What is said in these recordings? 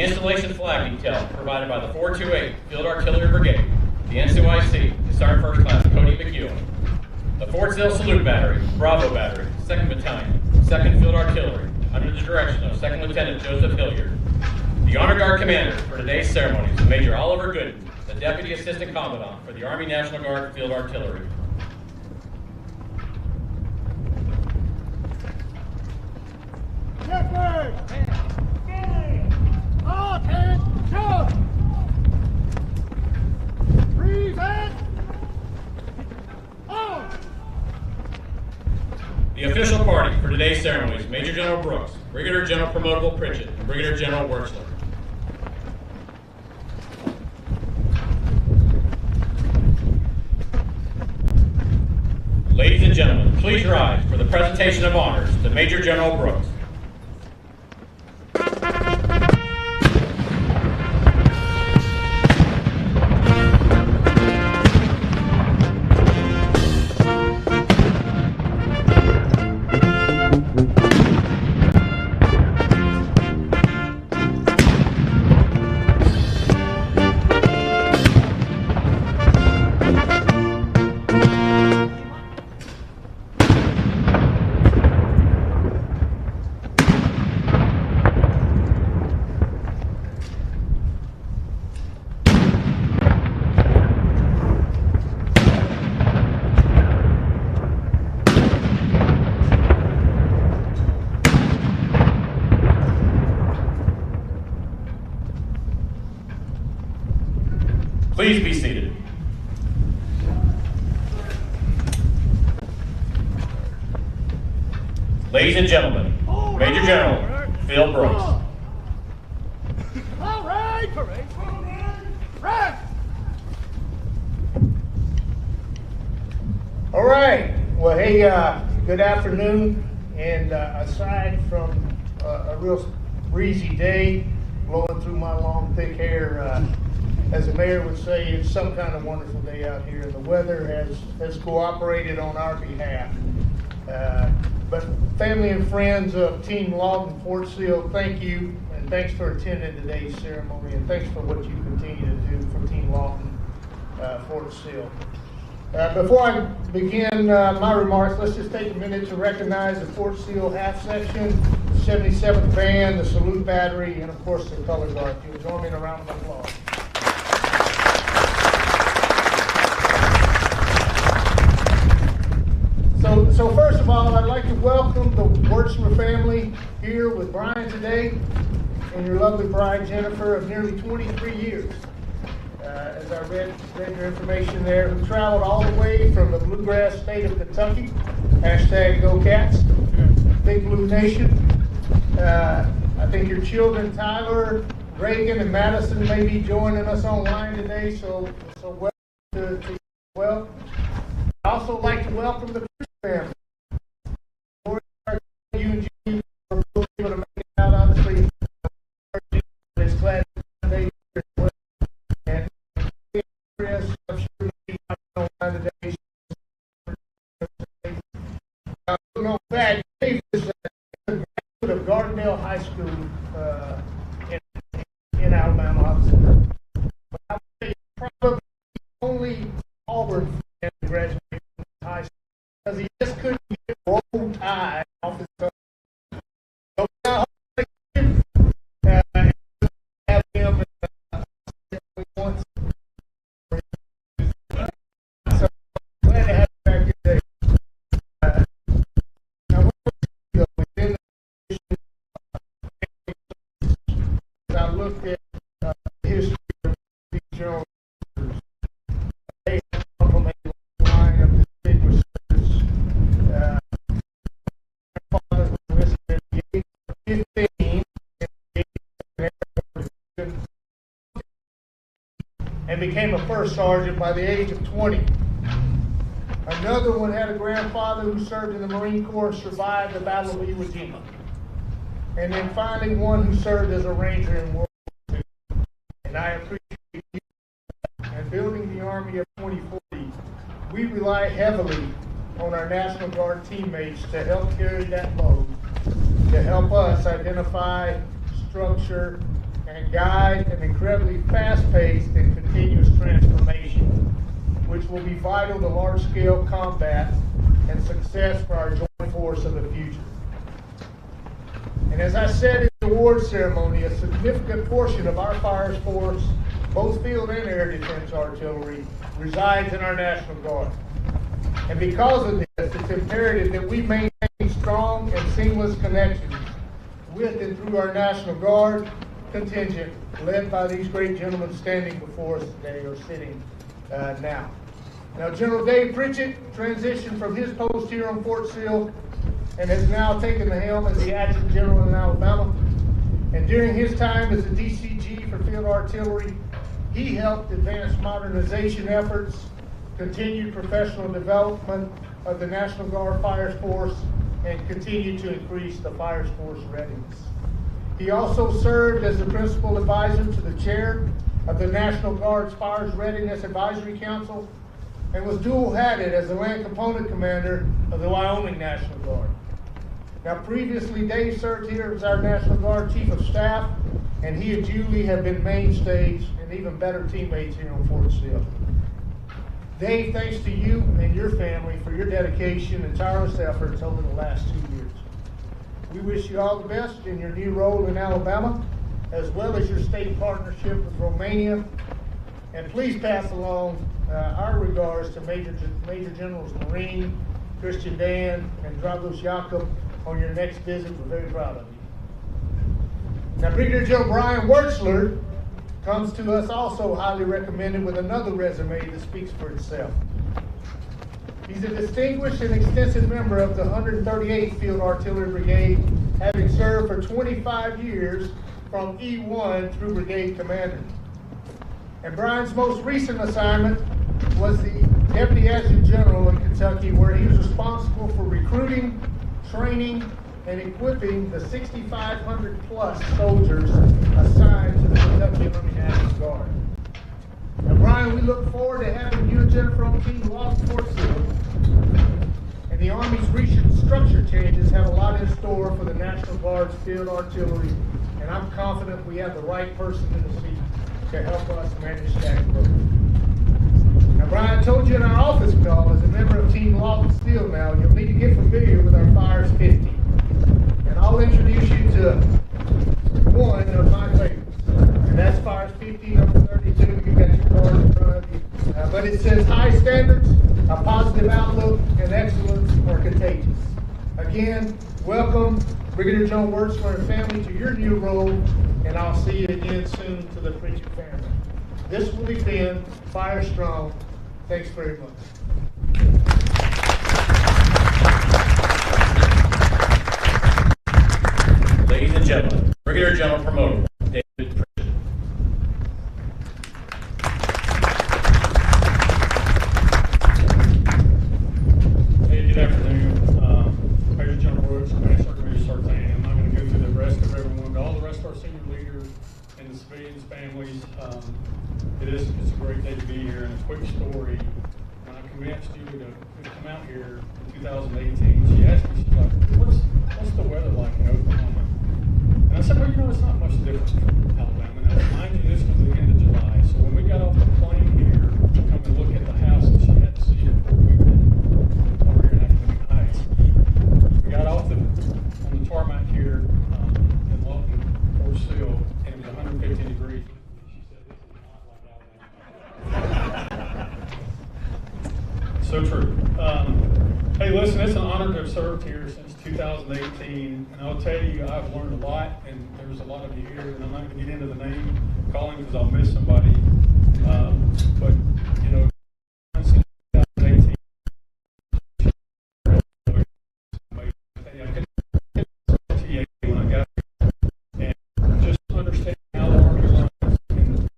The installation flag detail provided by the 428 Field Artillery Brigade, the NCOIC, is Sergeant First Class Cody McEwen. The Fort Sill Salute Battery, Bravo Battery, 2nd Battalion, 2nd Field Artillery, under the direction of 2nd Lieutenant Joseph Hilliard. The Honor Guard Commander for today's ceremony is Major Oliver Gooden, the Deputy Assistant Commandant for the Army National Guard Field Artillery. The official party for today's ceremony is Major General Brooks, Brigadier General Promotable Pritchett, and Brigadier General Wertzler. Ladies and gentlemen, please rise for the presentation of honors to Major General Brooks. Please be seated. Ladies and gentlemen, Major General Phil Brooks. All right, right. All right. Well, hey, good afternoon. And aside from a real breezy day blowing through my long, thick hair, as the mayor would say, it's some kind of wonderful day out here. The weather has cooperated on our behalf. But family and friends of Team Lawton Fort Sill, thank you, and thanks for attending today's ceremony, and thanks for what you continue to do for Team Lawton Fort Sill. Before I begin my remarks, let's just take a minute to recognize the Fort Sill Half Section, the 77th Band, the Salute Battery, and of course the Color Guard. If you'll join me in a round of applause. So first of all, I'd like to welcome the Wertzler family here with Brian today and your lovely bride, Jennifer, of nearly 23 years. As I read your information there, who traveled all the way from the bluegrass state of Kentucky, hashtag Go Cats, Big Blue Nation. I think your children, Tyler, Reagan, and Madison may be joining us online today, so welcome to well. I'd also like to welcome the family. You and Jimmy were both able to make it out, obviously. It's glad they as well. And Chris, I'm sure you'll be online today. No fact, Dave is a graduate of Gardendale High School in Alabama, obviously. But I would say probably only Auburn fan to graduate from high school because he just couldn't get a roll tie off his tongue. So now have him once. So glad to have you back here today. Now, within the I looked at the history of these general officers. They come from a line of distinguished service. My father was enlisted at the age of 15 and became a first sergeant by the age of 20. Another one had a grandfather who served in the Marine Corps and survived the Battle of Iwo Jima. And then finally one who served as a Ranger in World War II. And I appreciate you. And building the Army of 2040, we rely heavily on our National Guard teammates to help carry that load, to help us identify, structure, and guide an incredibly fast-paced and continuous transformation, which will be vital to large-scale combat and success for our joint force of the future. And as I said in the award ceremony, a significant portion of our fire force, both field and air defense artillery, resides in our National Guard. And because of this, it's imperative that we maintain strong and seamless connections with and through our National Guard contingent, led by these great gentlemen standing before us today, or sitting now. Now, General Dave Pritchett transitioned from his post here on Fort Sill and has now taken the helm as the Adjutant General in Alabama. And during his time as the DCG for Field Artillery, he helped advance modernization efforts, continued professional development of the National Guard Fire Force, and continued to increase the Fire Force readiness. He also served as the principal advisor to the chair of the National Guard's Fire Readiness Advisory Council, and was dual-hatted as the Land Component Commander of the Wyoming National Guard. Now, previously, Dave served here as our National Guard Chief of Staff, and he and Julie have been mainstays and even better teammates here on Fort Sill. Dave, thanks to you and your family for your dedication and tireless efforts over the last 2 years. We wish you all the best in your new role in Alabama, as well as your state partnership with Romania. And please pass along our regards to Major Generals Marine, Christian Dan, and Dragos Jakob on your next visit. We're very proud of you. Now, Brigadier General Brian Wertzler comes to us also highly recommended with another resume that speaks for itself. He's a distinguished and extensive member of the 138th Field Artillery Brigade, having served for 25 years from E1 through Brigade Commander. And Brian's most recent assignment was the Deputy Adjutant General in Kentucky, where he was responsible for recruiting, training, and equipping the 6,500 plus soldiers assigned to the Kentucky Army National Guard. Now, Brian, we look forward to having you and Jennifer on Team Law Fort Sill. And the Army's recent structure changes have a lot in store for the National Guard's Field Artillery, and I'm confident we have the right person in the seat to help us manage that growth. Now, Brian told you in our office call, as a member of Team Lawton Steel now, you'll need to get familiar with our Fires 50. And I'll introduce you to one of my favorites. And that's Fires 50, number 32. You got your card in front of you. But it says high standards, a positive outlook, and excellence are contagious. Again, welcome, Brigadier General Wertzler and family, to your new role, and I'll see you again soon to the Pritchett family. This will be Ben, Fire Strong. Thanks very much. Ladies and gentlemen, Brigadier General Promoter David Pritchett. Hey, good afternoon. Major General Brooks, Master Major Sartain. I'm not going to go through the rest of everyone, but all the rest of our senior leaders and the civilians' families. It's a great day to be here. And a quick story. When I convinced you to come out here in 2018, she asked me, she's like, what's the weather like in Oklahoma? And I said, well, it's not much different from Alabama. Now, mind you, this was the end of July. So when we got off the plane here to come and look at the house that she had to see it before we went over here in Academic Heights, we got off on the tarmac here in Lawton, Fort Sill, and it was 115 degrees. She said, this is not like Alabama. So true. Hey, listen, it's an honor to have served here since 2018, and I'll tell you, I've learned a lot, and there's a lot of you here, and I'm not going to get into the name calling because I'll miss somebody. But, since 2018, when I got here, and just understanding how the Army runs and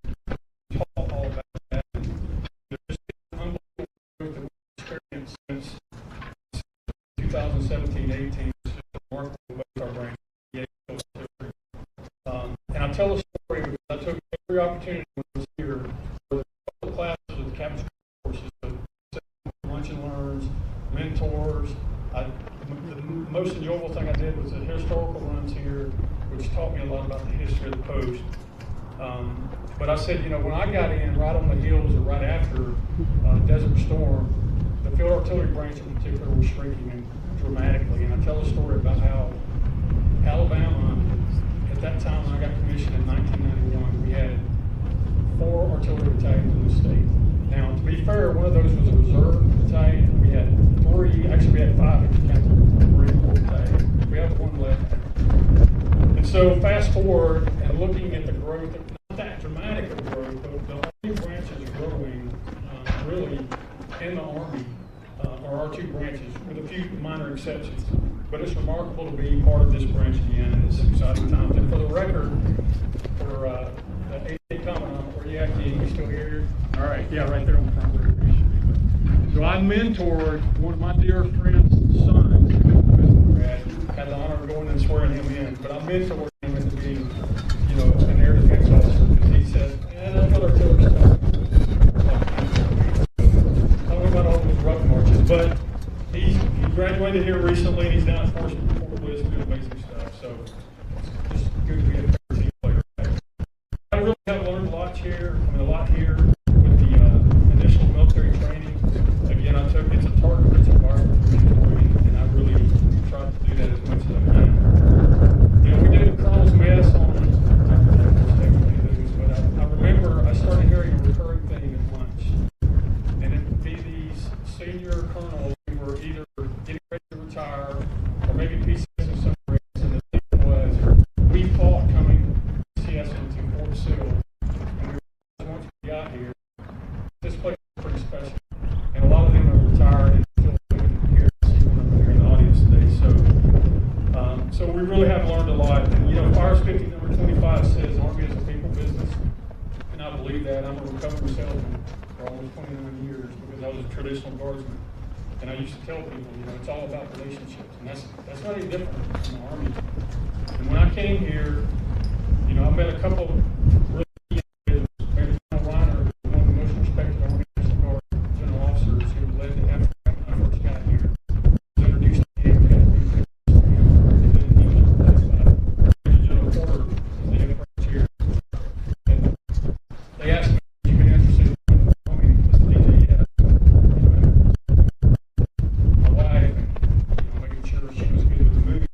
talk all about that. There's been unbelievable growth that we've experienced since 2017-18. It's just remarkable with our branch. And I'll tell a story because I took every opportunity when I was here for the classes of the captain courses, lunch and learns, mentors. The most enjoyable thing I did was the historical runs here, which taught me a lot about the history of the post. But I said, when I got in right on the heels or right after Desert Storm, the field artillery branch in particular was shrinking dramatically. And I tell a story about how Alabama, at that time when I got commissioned in 1991, we had 4 artillery battalions in the state. Now, to be fair, one of those was a reserve battalion. We had 3, actually we had 5 if you count the Marine Corps battalion. We have 1 left. And so fast forward and looking at the growth, not that dramatic of growth, but the Army branch is growing really in the Army, or our 2 branches, with a few minor exceptions. But it's remarkable to be part of this branch again, and it's exciting times. And for the record, for the 8th Commandant, where you at, King? You still here? All right, yeah, right there on the front row. So I mentored one of my dear friend's sons, had the honor of going and swearing him in, but I mentored him into being, an air defense officer, because he said, that's what artillery stuff. I don't know about all those rough marches, but he graduated here recently, and he's down at Fort Bliss doing amazing stuff, so it's just good to be a team player. I really have learned a lot here with the initial military training. Again, it's a target-rich environment for mentoring, and I really try to do that as much as I can. We did the Colonel's Mess on, but I remember I started hearing a recurring theme at lunch, and it would be these senior colonels who were either getting ready to retire or maybe PCS in some ways, and the theme was, we fought coming PCS into Fort Sill, and once we got here, this place was pretty special. And a lot of them are retired and still here to see one of them here in the audience today. So we really have learned a lot. And Fire 50 number 25 says Army is a people business. And I believe that. I'm a recovering salesman for almost 29 years because I was a traditional guardsman. And I used to tell people, it's all about relationships. And that's not any different in the Army. And when I came here, I met a couple of really key individuals. Major General Reiner, one of the most respected Army National Guard general officers who led the effort when I first got here. I was introduced to him, and then he was replaced by Major General Porter as the head branch here. And they asked me, "Have you been interested in the Army?" I said, "Yeah." My wife, making sure she was good with the move,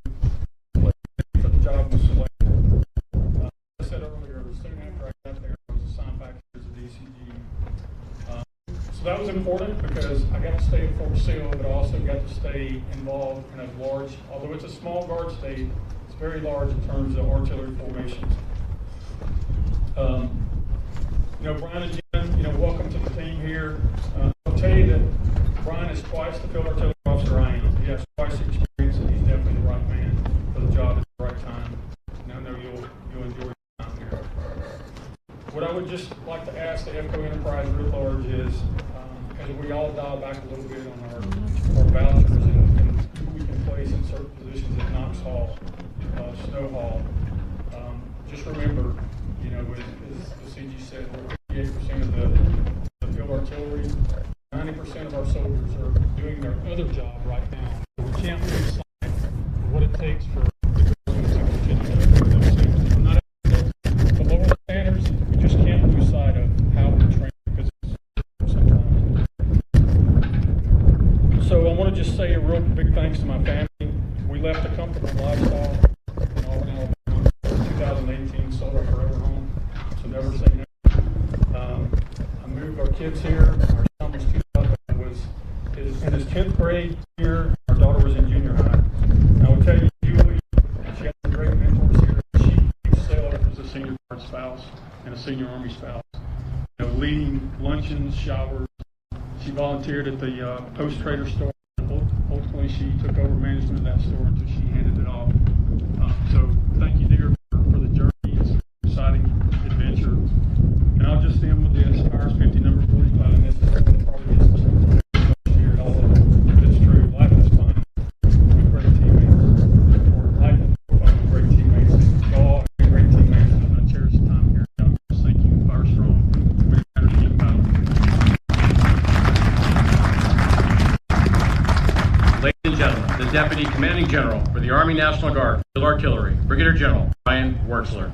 for the job was selected. I said earlier, soon after I got there, I was assigned back here as a DCG. So that was important because I got to stay in Fort Sill, but I also got to stay involved in a large, although it's a small guard state, it's very large in terms of artillery formations. Brian and Jen, welcome to the team here. I'll tell you that Brian is twice the field artillery officer I am. He has twice the experience, and he's definitely the right man for the job at the right time. And I know you'll enjoy your time here. What I would just like to ask the FCO Enterprise writ large is, as we all dial back a little bit on our vouchers and who we can place in certain positions at Knox Hall, Snow Hall, just remember, as the CG said, we're 58% of the field artillery. 90% of our soldiers are doing their other job right now. So we can't lose sight of what it takes for the girls to continue to not the lower standards. We just can't lose sight of how we train because it's sometimes. So I want to just say a real big thanks to my family. We left a comfortable lifestyle in Auburn, Alabama. 2018 sold our forever home, so never say never. I moved our kids here. Our son was 2000, in his 10th grade year. Our daughter was in junior high. And I will tell you, Julie, she had some great mentors here. She excelled as a senior guard spouse and a senior Army spouse. Leading luncheons, showers. She volunteered at the Post-Trader store. Ultimately, she took over management of that store until she handed it off. So thank you, dear, for the journey. It's an exciting adventure. And I'll just end with this. Fire 50 number 45. And this is probably here at all of them. But it's true. Life is fun with great teammates. Or life is fun with great teammates. And y'all have great teammates. And I cherish the time here. Thank you. Fire strong. Ladies and gentlemen, the Deputy Commanding General for the Army National Guard, Field Artillery, Brigadier General Brian Wertzler.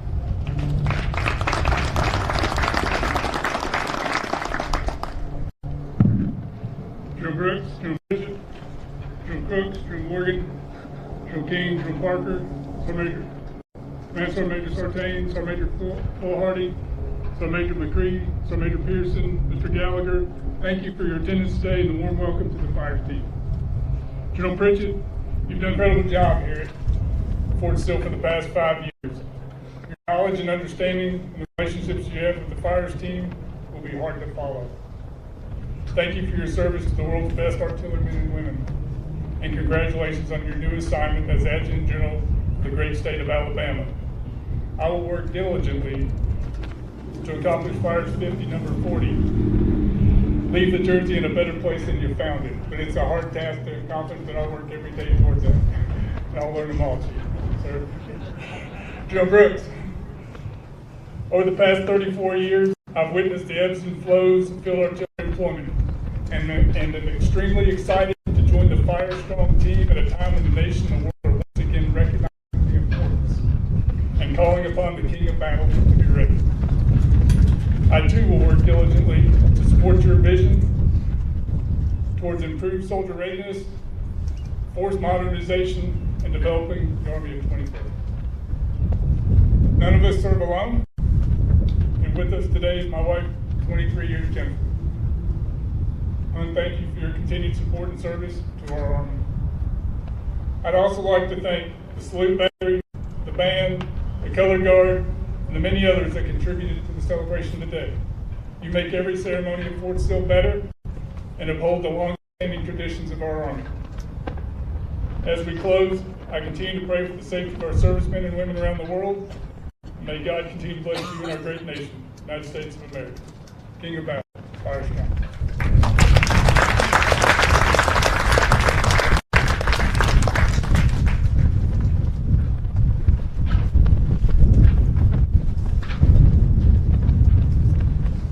Brooks, General Pritchett, General Crooks, General Morgan, General King, General Parker, Sergeant Major Sartain, Sergeant Major Fullhardy, Sergeant Major McCree, Sergeant Major Pearson, Mr. Gallagher, thank you for your attendance today and a warm welcome to the fire team. General Pritchett, you've done an incredible job here at Fort Sill for the past 5 years. Your knowledge and understanding and the relationships you have with the fires team will be hard to follow. Thank you for your service to the world's best artillerymen and women, and congratulations on your new assignment as Adjutant General of the great state of Alabama. I will work diligently to accomplish Fires 50, number 40. Leave the Jersey in a better place than you found it, but it's a hard task to accomplish, but I'll work every day towards that, and I'll learn them all, Chief. Sir. General Brooks, over the past 34 years, I've witnessed the ebbs and flows of field artillery employment, and am extremely excited to join the Fire Strong team at a time when the nation and the world are once again recognizing the importance and calling upon the King of Battle to be ready. I too will work diligently to support your vision towards improved soldier readiness, force modernization, and developing the Army of 2030. None of us serve alone, and with us today is my wife, 23 years Jennifer. I want to thank you for your continued support and service to our Army. I'd also like to thank the Salute Battery, the band, the Color Guard, and the many others that contributed to the celebration today. You make every ceremony at Fort Sill better and uphold the long-standing traditions of our Army. As we close, I continue to pray for the safety of our servicemen and women around the world. May God continue to bless you and our great nation, United States of America. King of Battle, Fire Strong.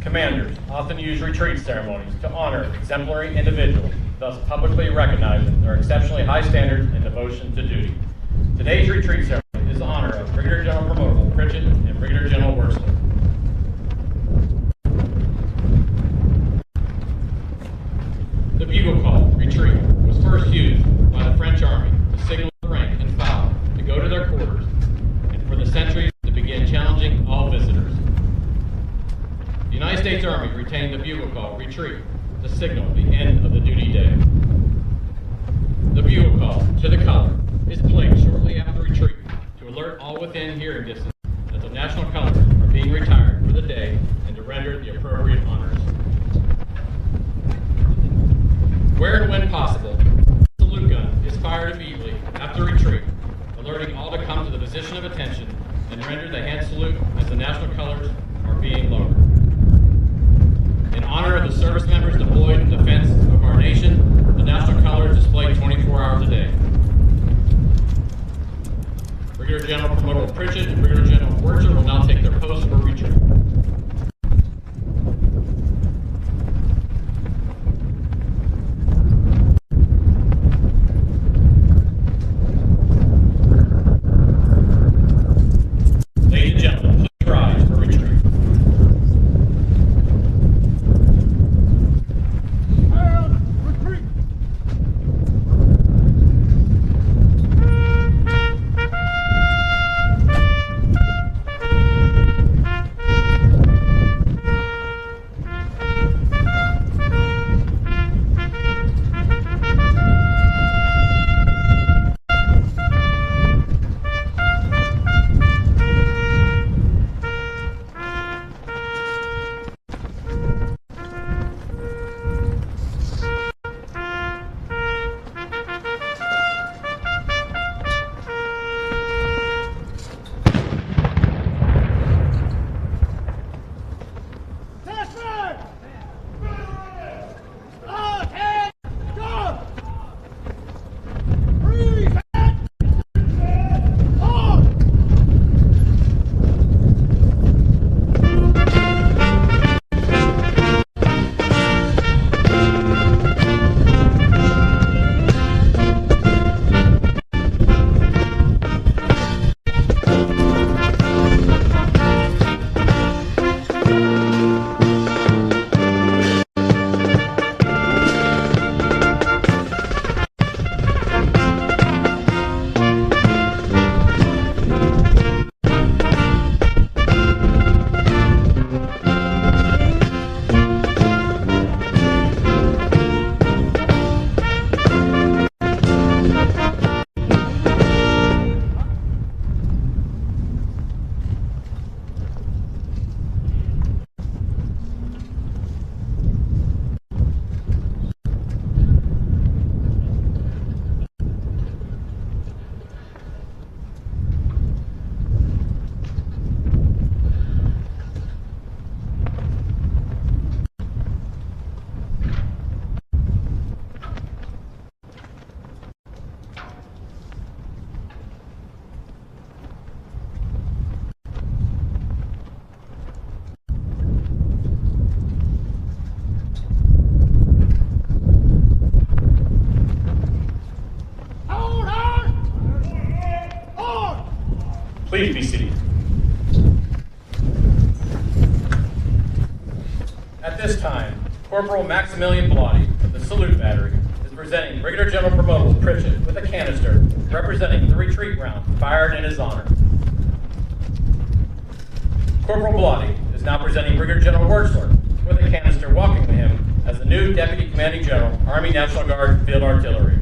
Commanders often use retreat ceremonies to honor exemplary individuals, thus publicly recognizing their exceptionally high standards and devotion to duty. Today's retreat ceremony is in honor of Brigadier General Promotable Pritchett and Brigadier General Wertzler. The bugle call, retreat, was first used by the French Army to signal the rank and file to go to their quarters, and for the sentries to begin challenging all visitors. The United States Army retained the bugle call, retreat, to signal the end of the duty day. The bugle call, to the color, is played shortly after retreat to alert all within hearing distance that the national colors are being retired for the day and to render the appropriate honors. Where and when possible, the salute gun is fired immediately after retreat, alerting all to come to the position of attention and render the hand salute as the national colors are being lowered. In honor of the service members deployed in defense of our nation, the national color is displayed 24 hours a day. Brigadier General Promotable Pritchett and Brigadier General Wertzler will now take their posts for retreat. Ladies and gentlemen, please rise for retreat. this time, Corporal Maximilian Blotti of the Salute Battery is presenting Brigadier General Promotal Pritchett with a canister representing the retreat round fired in his honor. Corporal Blotti is now presenting Brigadier General Wertzler with a canister welcoming him as the new Deputy Commanding General, Army National Guard Field Artillery.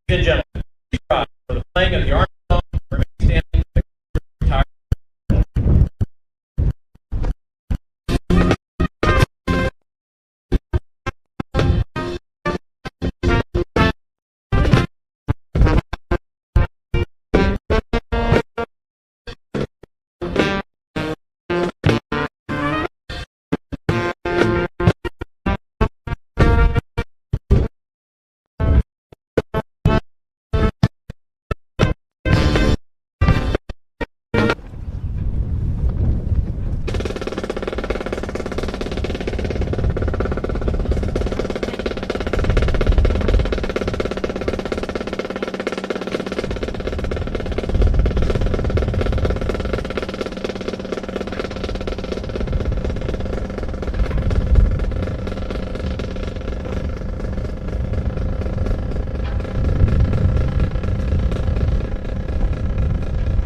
Ladies and gentlemen, please rise for the playing of the Army song, remain standing, retire.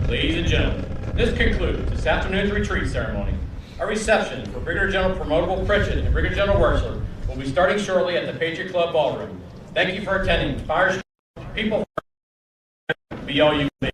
Ladies and gentlemen, this concludes this afternoon's retreat ceremony. Our reception for Brigadier General Promotable Pritchett and Brigadier General Wertzler will be starting shortly at the Patriot Club Ballroom. Thank you for attending. Fire, people, be all you can be.